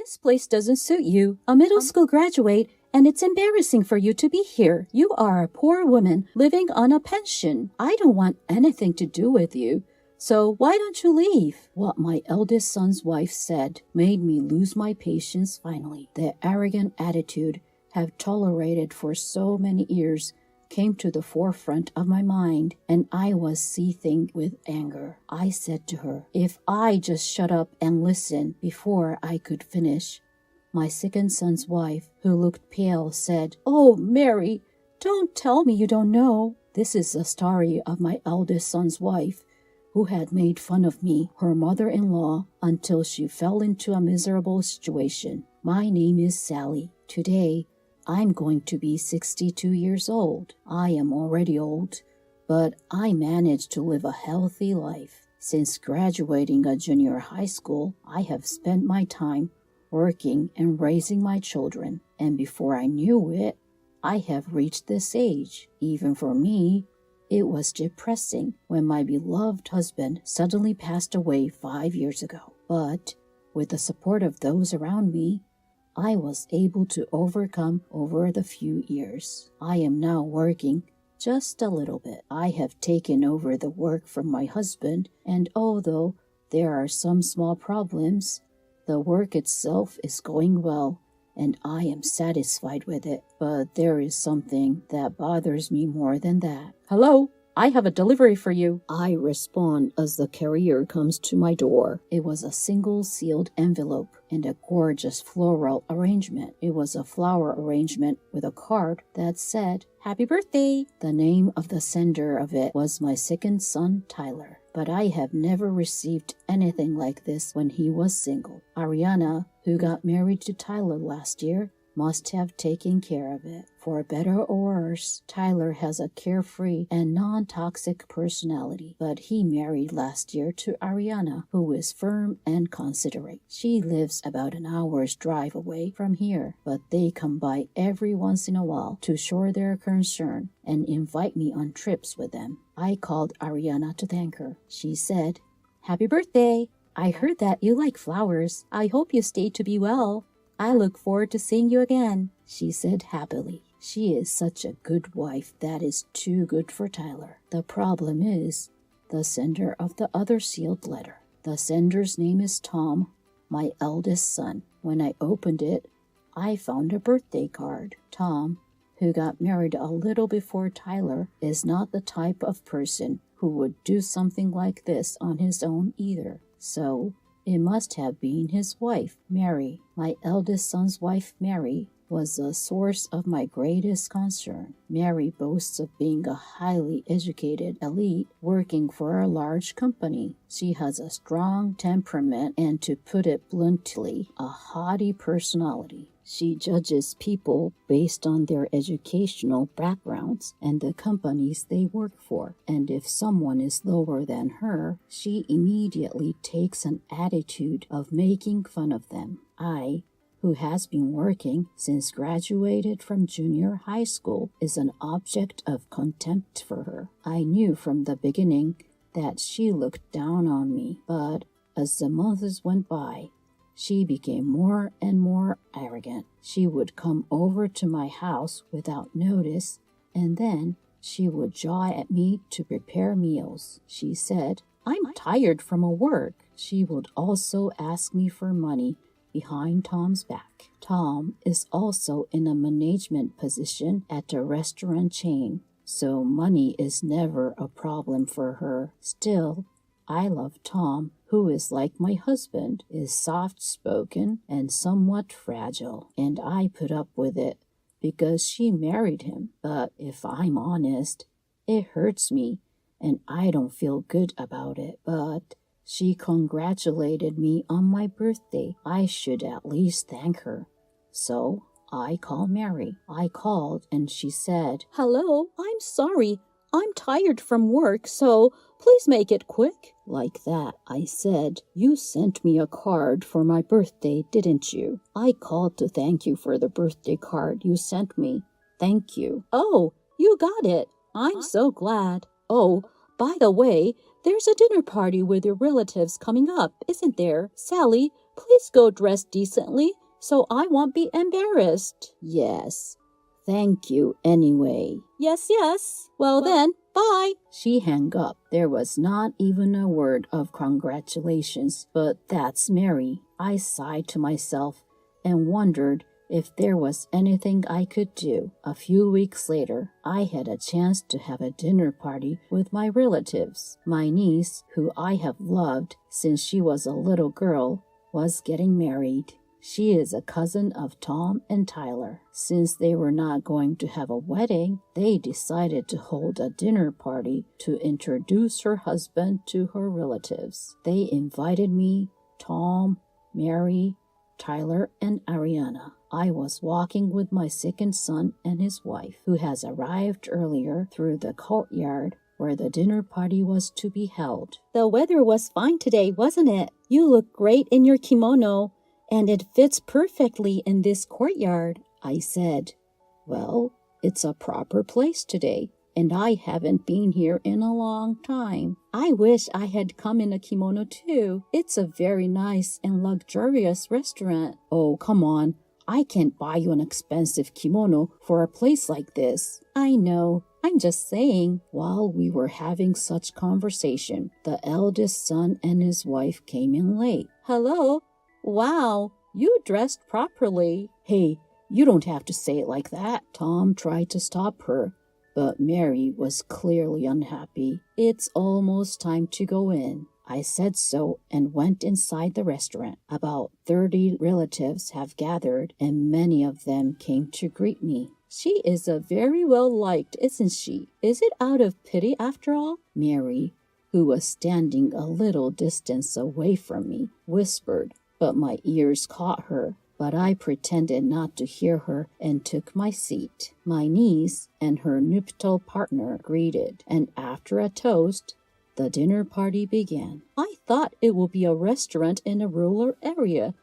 This place doesn't suit you, a middle school graduate, and it's embarrassing for you to be here. You are a poor woman living on a pension. I don't want anything to do with you. So why don't you leave? What my eldest son's wife said made me lose my patience finally. The arrogant attitude I've tolerated for so many years came to the forefront of my mind, and I was seething with anger. I said to her, if I just shut up and listen before I could finish. My second son's wife, who looked pale, said, "Oh, Mary, don't tell me you don't know." This is the story of my eldest son's wife, who had made fun of me, her mother-in-law, until she fell into a miserable situation. My name is Sally. Today, I'm going to be 62 years old. I am already old, but I managed to live a healthy life. Since graduating a junior high school, I have spent my time working and raising my children, and before I knew it, I have reached this age. Even for me, it was depressing when my beloved husband suddenly passed away 5 years ago. But with the support of those around me, I was able to overcome over the few years. I am now working just a little bit. I have taken over the work from my husband, and although there are some small problems, the work itself is going well, and I am satisfied with it. But there is something that bothers me more than that. "Hello? I have a delivery for you." I respond as the carrier comes to my door. It was a single sealed envelope and a gorgeous floral arrangement. It was a flower arrangement with a card that said, "Happy birthday." The name of the sender of it was my second son, Tyler. But I have never received anything like this when he was single. Ariana, who got married to Tyler last year, must have taken care of it. For better or worse, Tyler has a carefree and non-toxic personality, but he married last year to Ariana, who is firm and considerate. She lives about an hour's drive away from here, but they come by every once in a while to show their concern and invite me on trips with them. I called Ariana to thank her. She said, "Happy birthday! I heard that you like flowers. I hope you stay to be well. I look forward to seeing you again," she said happily. She is such a good wife that is too good for Tyler. The problem is the sender of the other sealed letter. The sender's name is Tom, my eldest son. When I opened it, I found a birthday card. Tom, who got married a little before Tyler, is not the type of person who would do something like this on his own either. So it must have been his wife, Mary. My eldest son's wife, Mary, was the source of my greatest concern. Mary boasts of being a highly educated elite working for a large company. She has a strong temperament and, to put it bluntly, a haughty personality. She judges people based on their educational backgrounds and the companies they work for. And if someone is lower than her, she immediately takes an attitude of making fun of them. I, who has been working since graduated from junior high school, is an object of contempt for her. I knew from the beginning that she looked down on me, but as the months went by, she became more and more arrogant. She would come over to my house without notice, and then she would jaw at me to prepare meals. She said, "I'm tired from work." She would also ask me for money behind Tom's back. Tom is also in a management position at a restaurant chain, so money is never a problem for her. Still, I love Tom, who is like my husband, is soft-spoken and somewhat fragile, and I put up with it because she married him. But if I'm honest, it hurts me, and I don't feel good about it. But she congratulated me on my birthday. I should at least thank her. So I called Mary. I called and she said, "Hello, I'm sorry. I'm tired from work, so please make it quick." Like that, I said, "You sent me a card for my birthday, didn't you? I called to thank you for the birthday card you sent me. Thank you." "Oh, you got it. I'm so glad. Oh, by the way, there's a dinner party with your relatives coming up, isn't there? Sally, Please go dressed decently so I won't be embarrassed. Yes. Thank you anyway. Yes, yes. Well then, bye. She hung up. There was not even a word of congratulations, but that's Mary. I sighed to myself and wondered if there was anything I could do. A few weeks later, I had a chance to have a dinner party with my relatives. My niece, who I have loved since she was a little girl, was getting married. She is a cousin of Tom and Tyler. Since they were not going to have a wedding, they decided to hold a dinner party to introduce her husband to her relatives. They invited me, Tom, Mary, Tyler, and Ariana. I was walking with my second son and his wife, who has arrived earlier, through the courtyard where the dinner party was to be held. The weather was fine today, wasn't it? You look great in your kimono, and it fits perfectly in this courtyard, I said. Well, it's a proper place today, and I haven't been here in a long time. I wish I had come in a kimono too. It's a very nice and luxurious restaurant. Oh, come on. I can't buy you an expensive kimono for a place like this. I know. I'm just saying. While we were having such conversation, the eldest son and his wife came in late. Hello? Wow, you dressed properly. Hey, you don't have to say it like that. Tom tried to stop her, but Mary was clearly unhappy. It's almost time to go in. I said so and went inside the restaurant. About 30 relatives have gathered, and many of them came to greet me. She is a very well liked, isn't she? Is it out of pity after all? Mary, who was standing a little distance away from me, whispered, but my ears caught her. But I pretended not to hear her and took my seat. My niece and her nuptial partner greeted, and after a toast, the dinner party began. I thought it would be a restaurant in a rural area,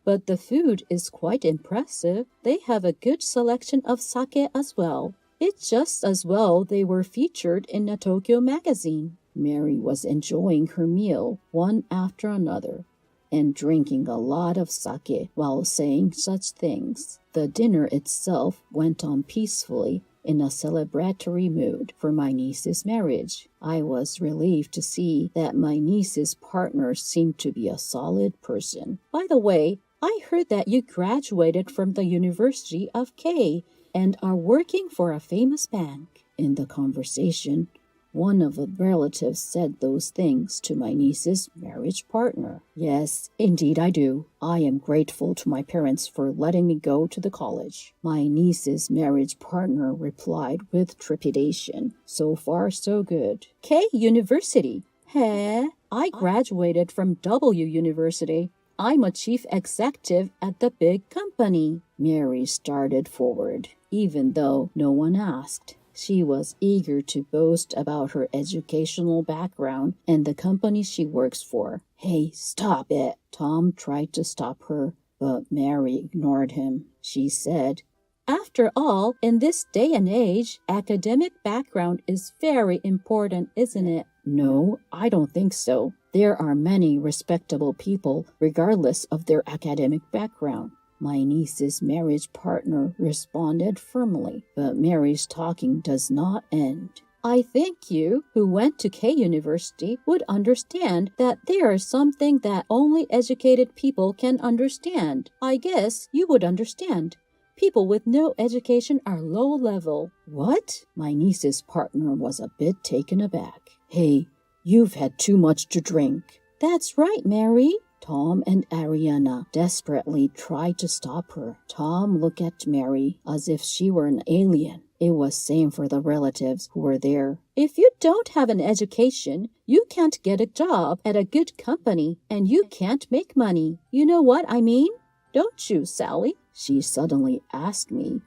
but the food is quite impressive. They have a good selection of sake as well. It's just as well they were featured in a Tokyo magazine. Mary was enjoying her meal one after another, and drinking a lot of sake while saying such things. The dinner itself went on peacefully in a celebratory mood for my niece's marriage. I was relieved to see that my niece's partner seemed to be a solid person. By the way, I heard that you graduated from the University of K and are working for a famous bank. In the conversation, one of the relatives said those things to my niece's marriage partner. Yes, indeed I do. I am grateful to my parents for letting me go to the college. My niece's marriage partner replied with trepidation. So far, so good. K University? Hey, I graduated from W University. I'm a chief executive at the big company. Mary started forward, even though no one asked. She was eager to boast about her educational background and the company she works for. Hey, stop it! Tom tried to stop her, but Mary ignored him. She said, after all, in this day and age, academic background is very important, isn't it? No, I don't think so. There are many respectable people, regardless of their academic background. My niece's marriage partner responded firmly, but Mary's talking does not end. I think you, who went to K University, would understand that there is something that only educated people can understand. I guess you would understand. People with no education are low level. What? My niece's partner was a bit taken aback. Hey, you've had too much to drink. That's right, Mary. Tom and Ariana desperately tried to stop her. Tom looked at Mary as if she were an alien. It was same for the relatives who were there. If you don't have an education, you can't get a job at a good company, and you can't make money. You know what I mean? Don't you, Sally? She suddenly asked me,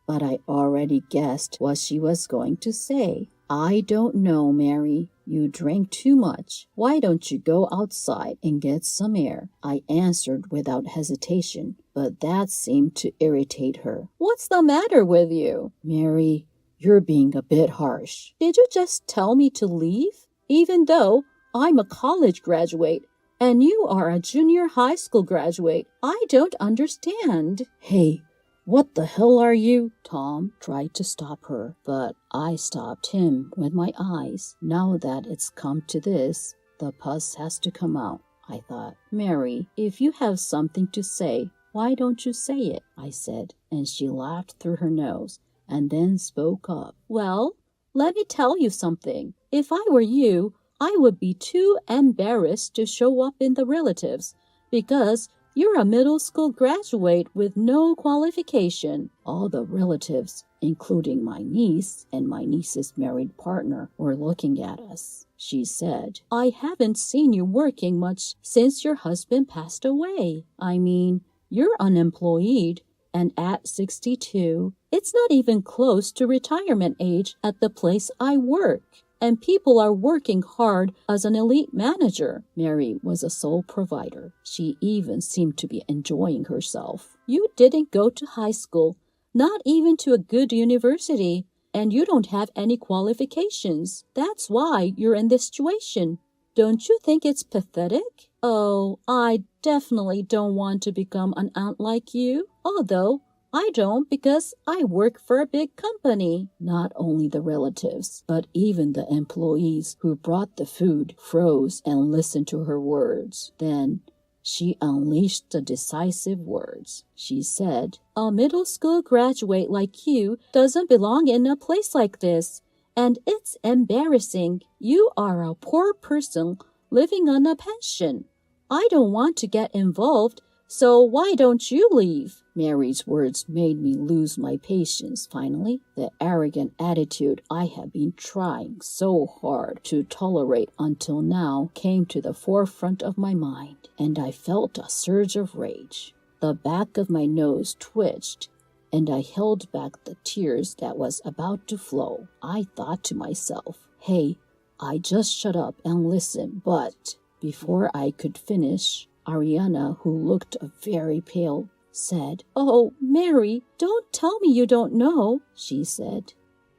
but I already guessed what she was going to say. I don't know, Mary. You drank too much. Why don't you go outside and get some air? I answered without hesitation, but that seemed to irritate her. What's the matter with you? Mary, you're being a bit harsh. Did you just tell me to leave? Even though I'm a college graduate, And you are a junior high school graduate. I don't understand. Hey, what the hell are you? Tom tried to stop her, but I stopped him with my eyes. Now that it's come to this, the pus has to come out, I thought. Mary, if you have something to say, why don't you say it? I said, and she laughed through her nose and then spoke up. Well, let me tell you something. If I were you, I would be too embarrassed to show up in the relatives because you're a middle school graduate with no qualification. All the relatives, including my niece and my niece's married partner, were looking at us. She said, I haven't seen you working much since your husband passed away. I mean, you're unemployed, and at 62, it's not even close to retirement age at the place I work. And people are working hard as an elite manager. Mary was a sole provider. She even seemed to be enjoying herself. You didn't go to high school, not even to a good university, and you don't have any qualifications. That's why you're in this situation. Don't you think it's pathetic? Oh, I definitely don't want to become an aunt like you, although I don't because I work for a big company. Not only the relatives, but even the employees who brought the food froze and listened to her words. Then she unleashed the decisive words. She said, a middle school graduate like you doesn't belong in a place like this, and it's embarrassing. You are a poor person living on a pension. I don't want to get involved, so why don't you leave? Mary's words made me lose my patience finally. The arrogant attitude I had been trying so hard to tolerate until now came to the forefront of my mind, and I felt a surge of rage. The back of my nose twitched, and I held back the tears that was about to flow. I thought to myself, hey, I just shut up and listen, but before I could finish, Ariana, who looked very pale, said, Oh, Mary, don't tell me you don't know, she said.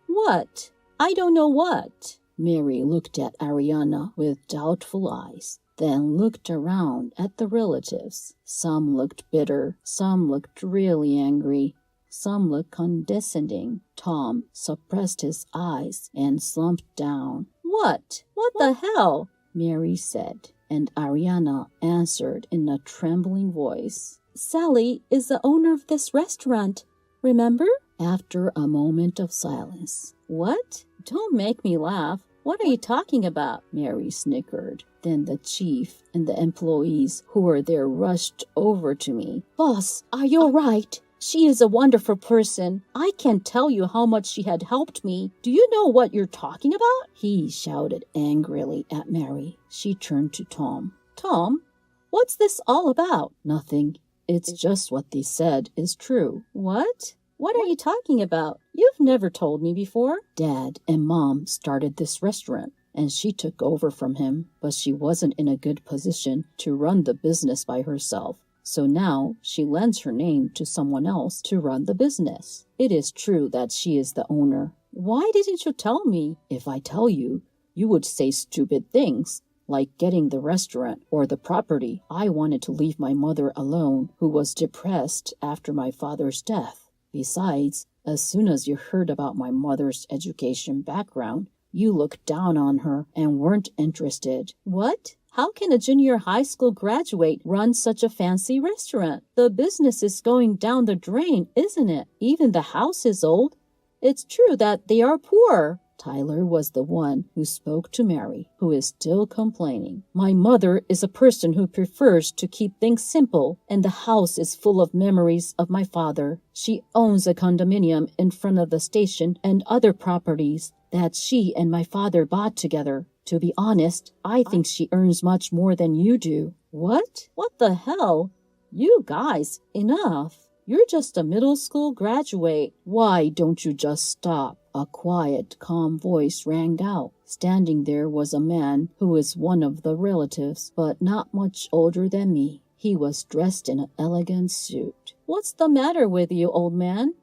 What? I don't know what? Mary looked at Ariana with doubtful eyes, then looked around at the relatives. Some looked bitter, some looked really angry, some looked condescending. Tom suppressed his eyes and slumped down. What? What the hell? Mary said, and Ariana answered in a trembling voice. Sally is the owner of this restaurant, remember? After a moment of silence. What? Don't make me laugh. What are you talking about? Mary snickered. Then the chief and the employees who were there rushed over to me. Boss, are you all right? She is a wonderful person. I can't tell you how much she had helped me. Do you know what you're talking about? He shouted angrily at Mary. She turned to Tom. Tom, what's this all about? Nothing. It's just what they said is true. What? What are you talking about? You've never told me before. Dad and Mom started this restaurant, and she took over from him, but she wasn't in a good position to run the business by herself. So now she lends her name to someone else to run the business. It is true that she is the owner. Why didn't you tell me? If I tell you, you would say stupid things, like getting the restaurant or the property. I wanted to leave my mother alone, who was depressed after my father's death. Besides, as soon as you heard about my mother's education background, you looked down on her and weren't interested. What? How can a junior high school graduate run such a fancy restaurant? The business is going down the drain, isn't it? Even the house is old. It's true that they are poor. Tyler was the one who spoke to Mary, who is still complaining. My mother is a person who prefers to keep things simple, and the house is full of memories of my father. She owns a condominium in front of the station and other properties that she and my father bought together. To be honest, I think she earns much more than you do. What? What the hell? You guys, enough. You're just a middle school graduate. Why don't you just stop? A quiet, calm voice rang out. Standing there was a man who is one of the relatives, but not much older than me. He was dressed in an elegant suit. What's the matter with you, old man?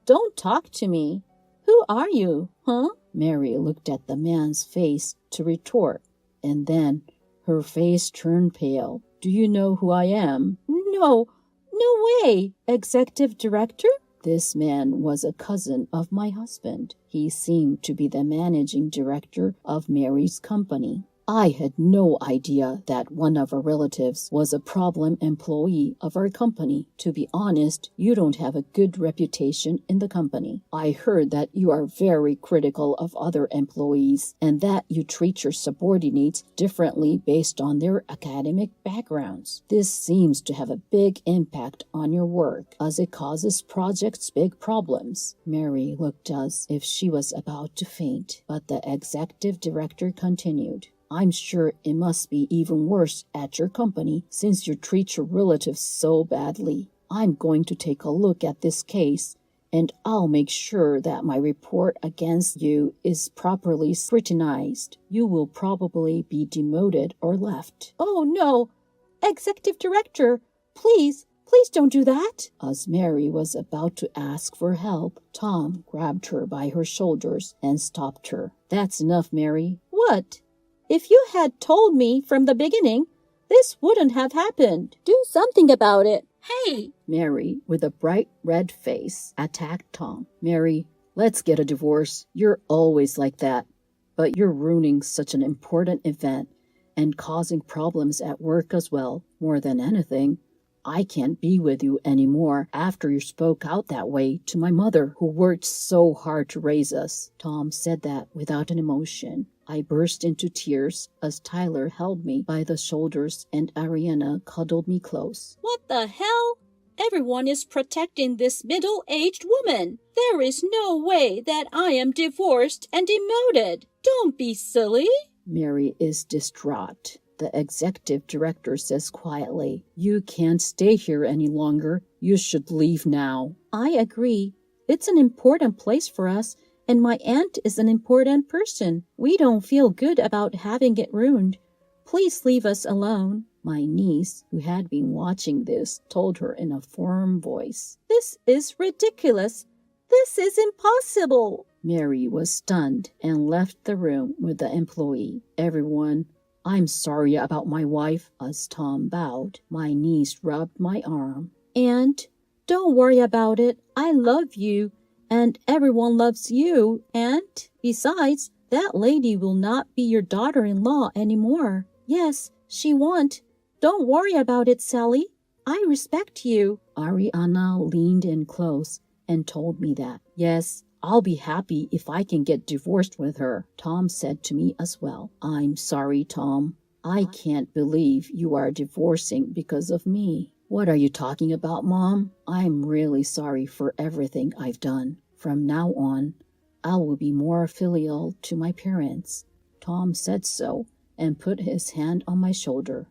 Don't talk to me. Who are you, huh? Mary looked at the man's face to retort, and then Her face turned pale. Do you know who I am? No, no way. Executive director? This man was a cousin of my husband. He seemed to be the managing director of Mary's company. I had no idea that one of our relatives was a problem employee of our company. To be honest, you don't have a good reputation in the company. I heard that you are very critical of other employees and that you treat your subordinates differently based on their academic backgrounds. This seems to have a big impact on your work, as it causes projects big problems. Mary looked as if she was about to faint, but the executive director continued. I'm sure it must be even worse at your company since you treat your relatives so badly. I'm going to take a look at this case, and I'll make sure that my report against you is properly scrutinized. You will probably be demoted or left. Oh no! Executive Director, please don't do that. As Mary was about to ask for help, Tom grabbed her by her shoulders and stopped her. That's enough, Mary. What? If you had told me from the beginning, this wouldn't have happened. Do something about it. Hey! Mary, with a bright red face, attacked Tom. Mary, let's get a divorce. You're always like that. But you're ruining such an important event and causing problems at work as well. More than anything, I can't be with you anymore after you spoke out that way to my mother, who worked so hard to raise us. Tom said that without an emotion. I burst into tears as Tyler held me by the shoulders and Ariana cuddled me close. What the hell? Everyone is protecting this middle-aged woman. There is no way that I am divorced and demoted. Don't be silly. Mary is distraught. The executive director says quietly, You can't stay here any longer. You should leave now. I agree. It's an important place for us. And my aunt is an important person. We don't feel good about having it ruined. Please leave us alone. My niece, who had been watching this, told her in a firm voice. This is ridiculous. This is impossible. Mary was stunned and left the room with the employee. Everyone, I'm sorry about my wife. As Tom bowed, my niece rubbed my arm. Aunt, don't worry about it. I love you. And everyone loves you, and besides, that lady will not be your daughter-in-law anymore. Yes, she won't. Don't worry about it, Sally. I respect you. Ariana leaned in close and told me that. Yes, I'll be happy if I can get divorced with her, Tom said to me as well. I'm sorry, Tom. I can't believe you are divorcing because of me. What are you talking about, Mom? I'm really sorry for everything I've done. From now on, I will be more filial to my parents. Tom said so and put his hand on my shoulder.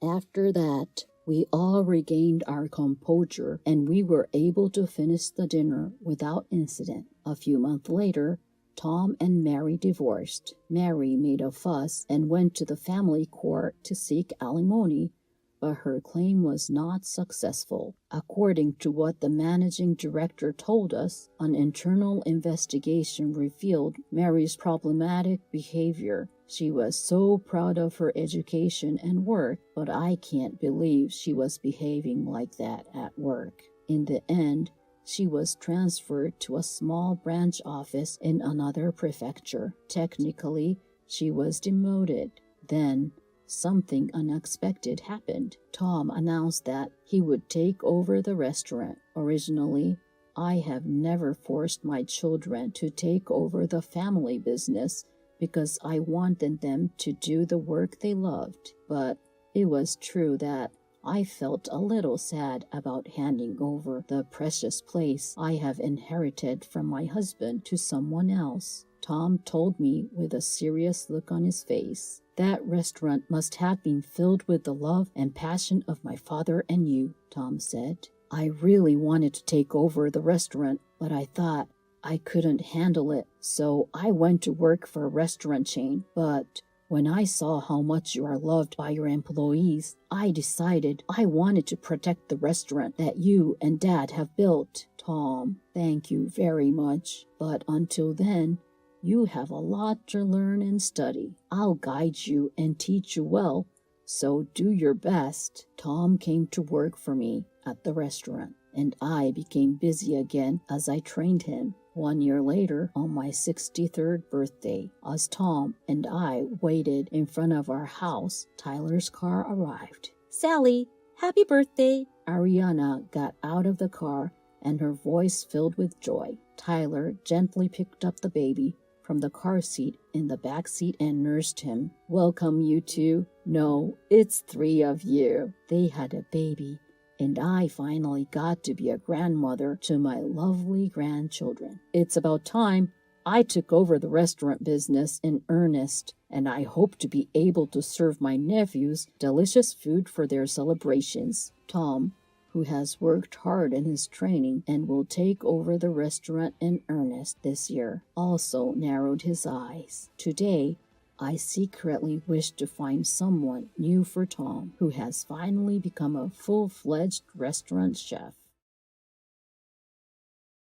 After that, we all regained our composure and we were able to finish the dinner without incident. A few months later, Tom and Mary divorced. Mary made a fuss and went to the family court to seek alimony, but her claim was not successful. According to what the managing director told us, an internal investigation revealed Mary's problematic behavior. She was so proud of her education and work, but I can't believe she was behaving like that at work. In the end, she was transferred to a small branch office in another prefecture. Technically, she was demoted. Then, something unexpected happened. Tom announced that he would take over the restaurant. Originally, I have never forced my children to take over the family business because I wanted them to do the work they loved. But it was true that I felt a little sad about handing over the precious place I have inherited from my husband to someone else. Tom told me with a serious look on his face. That restaurant must have been filled with the love and passion of my father and you, Tom said. I really wanted to take over the restaurant, but I thought I couldn't handle it, so I went to work for a restaurant chain. But when I saw how much you are loved by your employees, I decided I wanted to protect the restaurant that you and Dad have built. Tom, thank you very much. But until then, you have a lot to learn and study. I'll guide you and teach you well, So do your best. Tom came to work for me at the restaurant, and I became busy again as I trained him. 1 year later, on my 63rd birthday, as Tom and I waited in front of our house, Tyler's car arrived. Sally, happy birthday! Ariana got out of the car and her voice filled with joy. Tyler gently picked up the baby from the car seat in the back seat and nursed him. Welcome, you two. No, it's 3 of you. They had a baby, and I finally got to be a grandmother to my lovely grandchildren. It's about time I took over the restaurant business in earnest, and I hope to be able to serve my nephews delicious food for their celebrations. Tom, who has worked hard in his training and will take over the restaurant in earnest this year, also narrowed his eyes. Today, I secretly wish to find someone new for Tom, who has finally become a full-fledged restaurant chef.